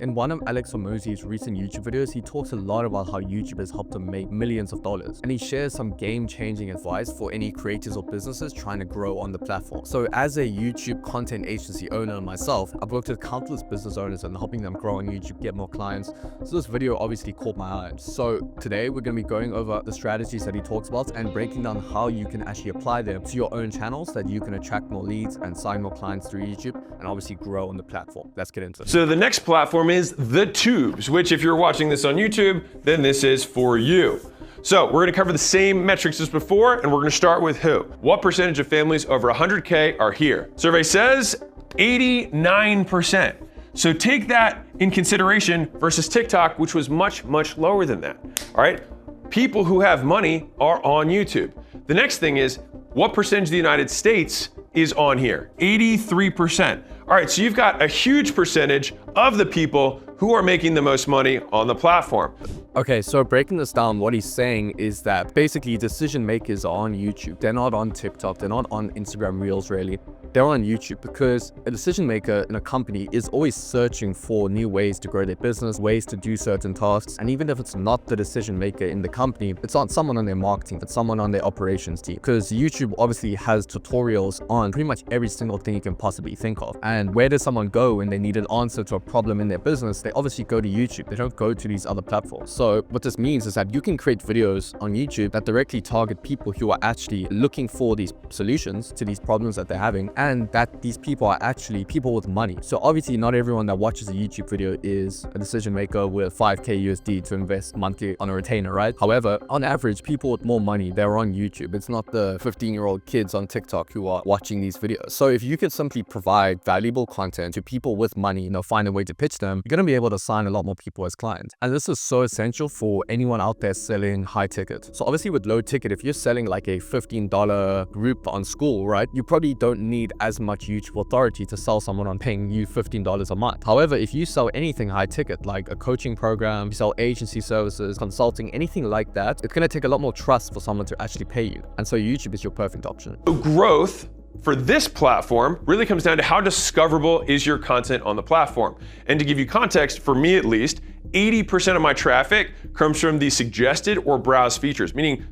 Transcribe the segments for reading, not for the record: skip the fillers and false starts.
In one of Alex Hormozi's recent YouTube videos, he talks a lot about how YouTube has helped him make millions of dollars, and he shares some game-changing advice for any creators or businesses trying to grow on the platform. So as a YouTube content agency owner myself, I've worked with countless business owners and helping them grow on YouTube, get more clients. So this video obviously caught my eye. So today we're going to be going over the strategies that he talks about and breaking down how you can actually apply them to your own channels, that you can attract more leads and sign more clients through YouTube and obviously grow on the platform. Let's get into it. So the next platform is the Tubes, which if you're watching this on YouTube, then this is for you. So we're gonna cover the same metrics as before, and we're gonna start with who? What percentage of families over 100K are here? Survey says 89%. So take that in consideration versus TikTok, which was much, much lower than that, all right? People who have money are on YouTube. The next thing is, what percentage of the United States is on here? 83%. All right, so you've got a huge percentage of the people who are making the most money on the platform. Okay, so breaking this down, what he's saying is that basically decision makers are on YouTube. They're not on TikTok, they're not on Instagram Reels really. They're on YouTube because a decision maker in a company is always searching for new ways to grow their business, ways to do certain tasks. And even if it's not the decision maker in the company, it's not someone on their marketing, it's someone on their operations team. Because YouTube obviously has tutorials on pretty much every single thing you can possibly think of. And where does someone go when they need an answer to a problem in their business? They obviously go to YouTube. They don't go to these other platforms. So what this means is that you can create videos on YouTube that directly target people who are actually looking for these solutions to these problems that they're having, and that these people are actually people with money. So obviously not everyone that watches a YouTube video is a decision maker with 5K USD to invest monthly on a retainer, right? However, on average, people with more money, they're on YouTube. It's not the 15-year-old kids on TikTok who are watching these videos. So if you can simply provide valuable content to people with money, find a way to pitch them, you're gonna be able to sign a lot more people as clients. And this is so essential for anyone out there selling high ticket. So obviously with low ticket, if you're selling like a $15 group on school, right, you probably don't need as much YouTube authority to sell someone on paying you $15 a month. However, if you sell anything high ticket, like a coaching program, you sell agency services, consulting, anything like that, it's gonna take a lot more trust for someone to actually pay you. And so YouTube is your perfect option. So growth for this platform really comes down to how discoverable is your content on the platform. And to give you context, for me at least, 80% of my traffic comes from the suggested or browse features, meaning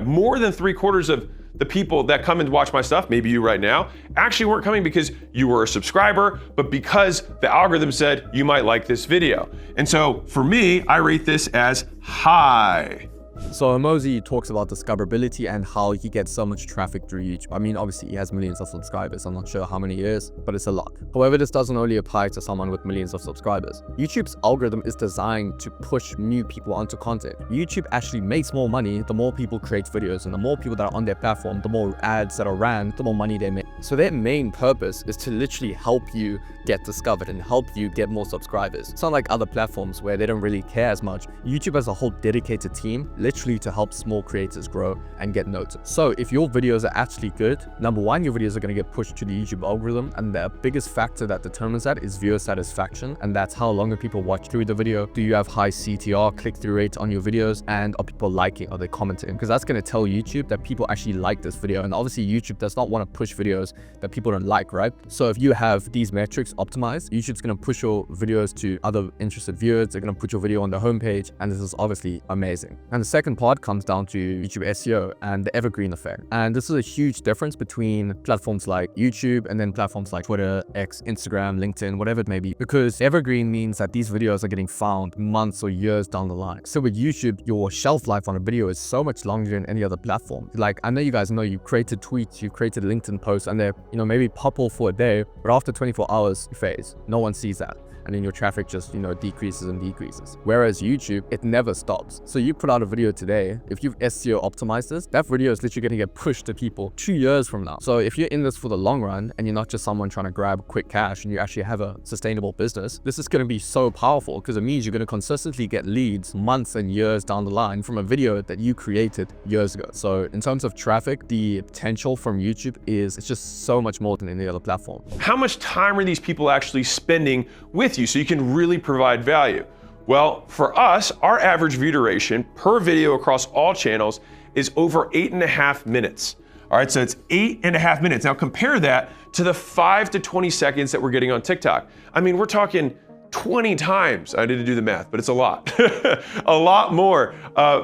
more than 3/4 of the people that come and watch my stuff, maybe you right now, actually weren't coming because you were a subscriber, but because the algorithm said you might like this video. And so for me, I rate this as high. So Hormozi talks about discoverability and how he gets so much traffic through YouTube. I mean, obviously he has millions of subscribers. I'm not sure how many years, but it's a lot. However, this doesn't only apply to someone with millions of subscribers. YouTube's algorithm is designed to push new people onto content. YouTube actually makes more money the more people create videos, and the more people that are on their platform, the more ads that are ran, the more money they make. So their main purpose is to literally help you get discovered and help you get more subscribers. It's not like other platforms where they don't really care as much. YouTube has a whole dedicated team literally to help small creators grow and get noticed. So if your videos are actually good, number one, your videos are going to get pushed to the YouTube algorithm, and the biggest factor that determines that is viewer satisfaction, and that's how long people watch through the video. Do you have high CTR, click-through rates on your videos, and are people liking, are they commenting? Because that's going to tell YouTube that people actually like this video, and obviously YouTube does not want to push videos that people don't like, right? So if you have these metrics optimized, YouTube's going to push your videos to other interested viewers. They're going to put your video on the homepage, and this is obviously amazing. And the second part comes down to YouTube SEO and the evergreen effect. And this is a huge difference between platforms like YouTube and then platforms like Twitter, X, Instagram, LinkedIn, whatever it may be, because evergreen means that these videos are getting found months or years down the line. So with YouTube, your shelf life on a video is so much longer than any other platform. Like, I know you guys know you've created tweets, you've created LinkedIn posts, and they're, maybe popular for a day, but after 24 hours, you phase. No one sees that. And then your traffic just, decreases and decreases. Whereas YouTube, it never stops. So you put out a video today, if you've SEO optimized this, that video is literally going to get pushed to people 2 years from now. So if you're in this for the long run and you're not just someone trying to grab quick cash and you actually have a sustainable business, this is going to be so powerful because it means you're going to consistently get leads months and years down the line from a video that you created years ago. So in terms of traffic, the potential from YouTube it's just so much more than any other platform. How much time are these people actually spending with you so you can really provide value? Well, for us, our average view duration per video across all channels is over 8.5 minutes. All right, so it's 8.5 minutes. Now compare that to the 5 to 20 seconds that we're getting on TikTok. I mean, we're talking 20 times, I didn't do the math, but it's a lot, a lot more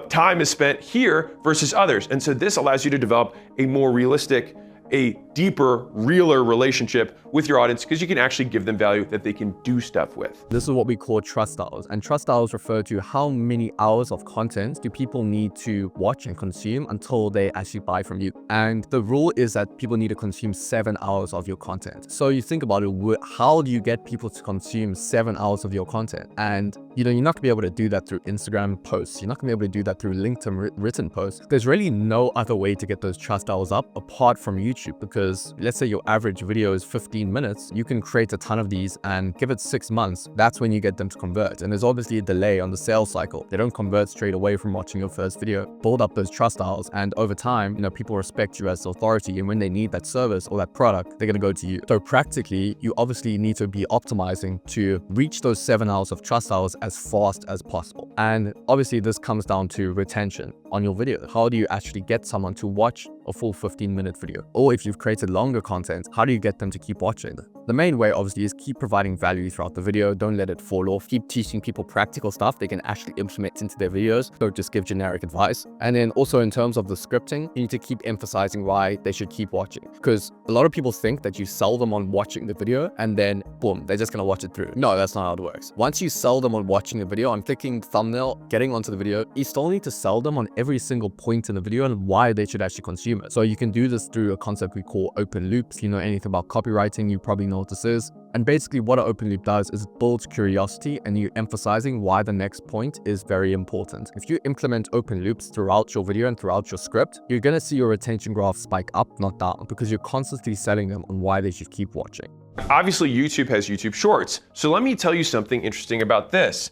time is spent here versus others. And so this allows you to develop a more realistic, a deeper, realer relationship with your audience because you can actually give them value that they can do stuff with. This is what we call trust hours. And trust hours refer to how many hours of content do people need to watch and consume until they actually buy from you. And the rule is that people need to consume 7 hours of your content. So you think about it, how do you get people to consume 7 hours of your content? And you're not gonna be able to do that through Instagram posts. You're not gonna be able to do that through LinkedIn written posts. There's really no other way to get those trust hours up apart from YouTube, because let's say your average video is 15 minutes, you can create a ton of these and give it 6 months. That's when you get them to convert. And there's obviously a delay on the sales cycle. They don't convert straight away from watching your first video. Build up those trust hours, and over time, people respect you as authority. And when they need that service or that product, they're gonna go to you. So practically, you obviously need to be optimizing to reach those 7 hours of trust hours as fast as possible. And obviously this comes down to retention on your video. How do you actually get someone to watch a full 15-minute video? Or if you've created longer content, how do you get them to keep watching? The main way obviously is keep providing value throughout the video. Don't let it fall off. Keep teaching people practical stuff they can actually implement into their videos. Don't just give generic advice. And then also in terms of the scripting, you need to keep emphasizing why they should keep watching. Because a lot of people think that you sell them on watching the video and then boom, they're just gonna watch it through. No, that's not how it works. Once you sell them on watching the video, on clicking thumbnail, getting onto the video, you still need to sell them on every single point in the video and why they should actually consume it. So you can do this through a concept we call open loops. If you know anything about copywriting, you probably know what this is. And basically what an open loop does is builds curiosity and you emphasizing why the next point is very important. If you implement open loops throughout your video and throughout your script, you're going to see your retention graph spike up, not down, because you're constantly selling them on why they should keep watching. Obviously, YouTube has YouTube Shorts. So let me tell you something interesting about this.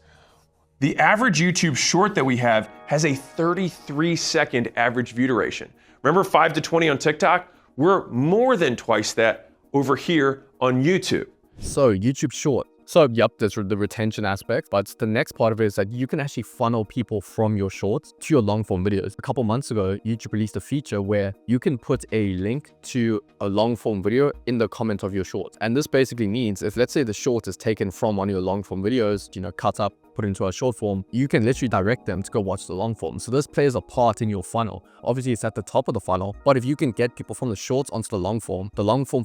The average YouTube short that we have has a 33-second average view duration. Remember 5 to 20 on TikTok? We're more than twice that over here on YouTube. So YouTube Short. So yep, there's the retention aspect, but the next part of it is that you can actually funnel people from your shorts to your long form videos. A couple months ago, YouTube released a feature where you can put a link to a long form video in the comment of your short. And this basically means if let's say the short is taken from one of your long form videos, cut up, put into a short form, you can literally direct them to go watch the long form. So this plays a part in your funnel. Obviously it's at the top of the funnel, but if you can get people from the shorts onto the long form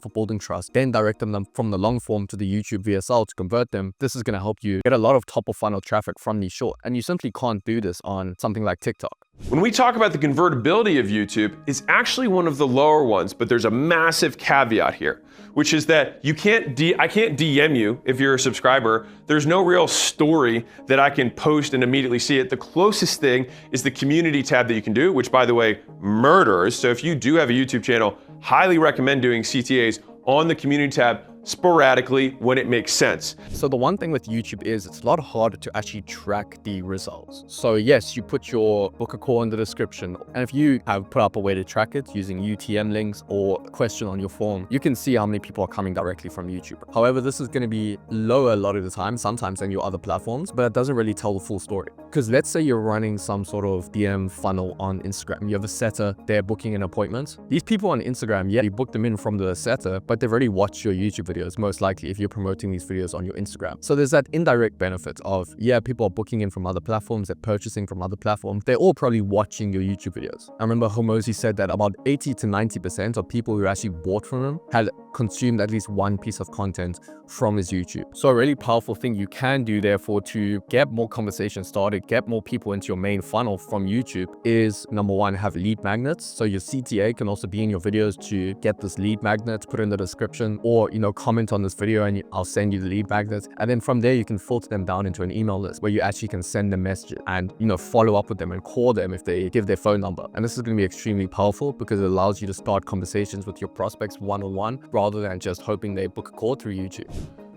for building trust, then direct them from the long form to the YouTube VSL to convert them, this is going to help you get a lot of top of funnel traffic from these short. And you simply can't do this on something like TikTok. When we talk about the convertibility of YouTube, it's actually one of the lower ones, but there's a massive caveat here, which is that I can't DM you if you're a subscriber. There's no real story that I can post and immediately see it. The closest thing is the community tab that you can do, which by the way, murders. So if you do have a YouTube channel, highly recommend doing CTAs on the community tab sporadically when it makes sense. So the one thing with YouTube is it's a lot harder to actually track the results. So yes, you put your book a call in the description, and if you have put up a way to track it using UTM links or a question on your form, you can see how many people are coming directly from YouTube. However, this is going to be lower a lot of the time, sometimes than your other platforms, but it doesn't really tell the full story. Because let's say you're running some sort of DM funnel on Instagram. You have a setter, they're booking an appointment. These people on Instagram, yeah, you book them in from the setter, but they've already watched your YouTube videos, most likely if you're promoting these videos on your Instagram. So there's that indirect benefit of, yeah, people are booking in from other platforms, they're purchasing from other platforms, they're all probably watching your YouTube videos. I remember Hormozi said that about 80 to 90% of people who actually bought from him had consumed at least one piece of content from his YouTube. So a really powerful thing you can do therefore to get more conversation started, get more people into your main funnel from YouTube is number one, have lead magnets. So your CTA can also be in your videos to get this lead magnet, put in the description, or comment on this video and I'll send you the lead magnet. And then from there you can filter them down into an email list where you actually can send them messages and follow up with them and call them if they give their phone number. And this is going to be extremely powerful because it allows you to start conversations with your prospects one-on-one rather than just hoping they book a call through YouTube.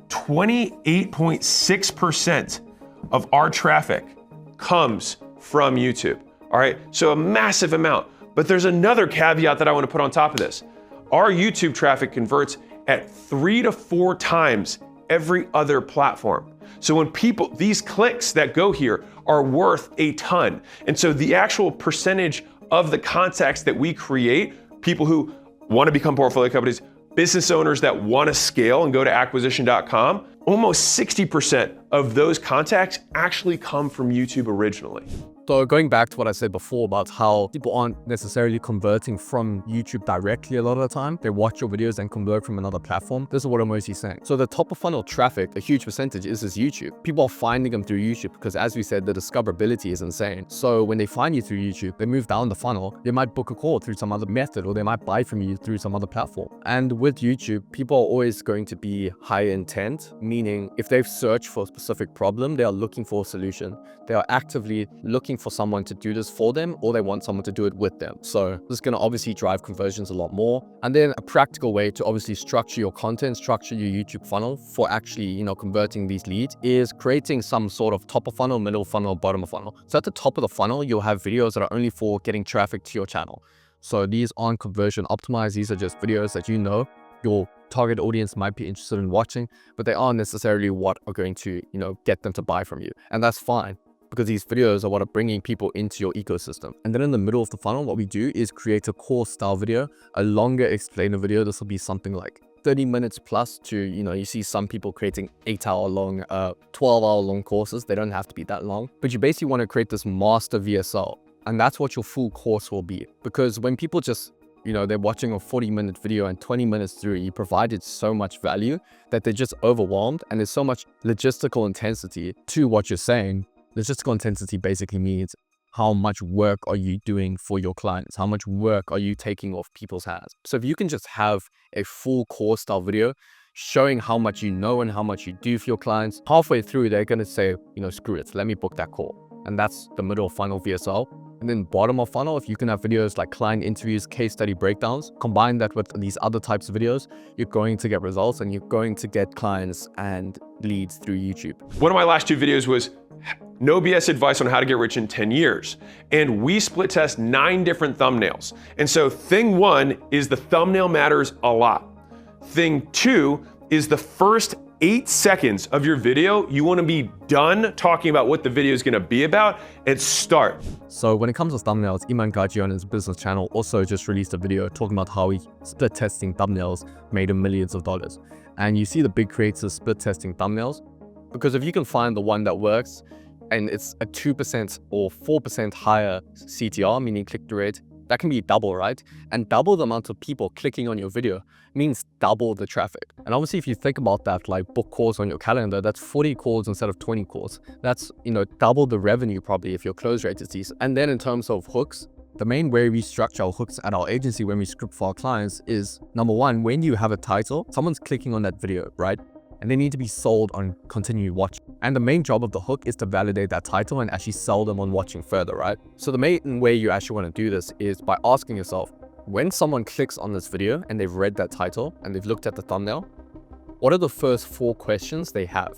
28.6% of our traffic comes from YouTube. All right, so a massive amount. But there's another caveat that I want to put on top of this. Our YouTube traffic converts at 3 to 4 times every other platform. So when these clicks that go here are worth a ton. And so the actual percentage of the contacts that we create, people who want to become portfolio companies, business owners that want to scale and go to acquisition.com, almost 60% of those contacts actually come from YouTube originally. So going back to what I said before about how people aren't necessarily converting from YouTube directly a lot of the time. They watch your videos and convert from another platform. This is what Hormozi is saying. So the top of funnel traffic, a huge percentage is YouTube. People are finding them through YouTube because, as we said, the discoverability is insane. So when they find you through YouTube, they move down the funnel. They might book a call through some other method, or they might buy from you through some other platform. And with YouTube, people are always going to be high intent, meaning if they've searched for a specific problem, they are looking for a solution. They are actively looking for someone to do this for them, or they want someone to do it with them. So this is going to obviously drive conversions a lot more. And then a practical way to obviously structure your content, structure your YouTube funnel for actually, converting these leads is creating some sort of top of funnel, middle funnel, bottom of funnel. So at the top of the funnel, you'll have videos that are only for getting traffic to your channel. So these aren't conversion optimized. These are just videos that your target audience might be interested in watching, but they aren't necessarily what are going to, get them to buy from you. And that's fine, because these videos are what are bringing people into your ecosystem. And then in the middle of the funnel, what we do is create a course style video, a longer explainer video. This will be something like 30 minutes plus to, you see some people creating 8-hour long, 12-hour long courses. They don't have to be that long, but you basically want to create this master VSL. And that's what your full course will be. Because when people just, they're watching a 40-minute video and 20 minutes through, you provided so much value that they're just overwhelmed, and there's so much logistical intensity to what you're saying. Logistical intensity basically means how much work are you doing for your clients? How much work are you taking off people's hands? So if you can just have a full course style video showing how much you know and how much you do for your clients, halfway through, they're going to say, screw it, let me book that call. And that's the middle funnel VSL. And then bottom of funnel, if you can have videos like client interviews, case study breakdowns, combine that with these other types of videos, you're going to get results and you're going to get clients and leads through YouTube. One of my last 2 videos was no BS advice on how to get rich in 10 years. And we split test 9 different thumbnails. And so thing 1 is the thumbnail matters a lot. Thing 2 is the first 8 seconds of your video, you want to be done talking about what the video is going to be about and start. So when it comes to thumbnails, Iman Gaji on his business channel also just released a video talking about how he split testing thumbnails made him millions of dollars. And you see the big creators split testing thumbnails, because if you can find the one that works and it's a 2% or 4% higher CTR, meaning click-through rate, that can be double, right? And double the amount of people clicking on your video means double the traffic. And obviously, if you think about that, like book calls on your calendar, that's 40 calls instead of 20 calls. That's, double the revenue probably if your close rate is decent. And then in terms of hooks, the main way we structure our hooks at our agency when we script for our clients is, number one, when you have a title, someone's clicking on that video, right? And they need to be sold on continue watching. And the main job of the hook is to validate that title and actually sell them on watching further, right? So the main way you actually want to do this is by asking yourself, when someone clicks on this video and they've read that title and they've looked at the thumbnail, what are the first 4 questions they have?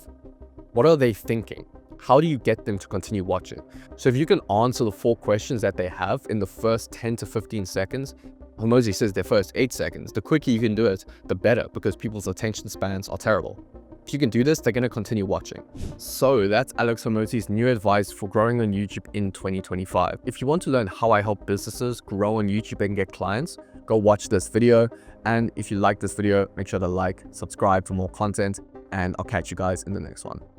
What are they thinking? How do you get them to continue watching? So if you can answer the 4 questions that they have in the first 10 to 15 seconds, Hormozi says their first 8 seconds, the quicker you can do it, the better, because people's attention spans are terrible. If you can do this, they're going to continue watching. So that's Alex Hormozi's new advice for growing on YouTube in 2025. If you want to learn how I help businesses grow on YouTube and get clients, go watch this video. And if you like this video, make sure to like, subscribe for more content, and I'll catch you guys in the next one.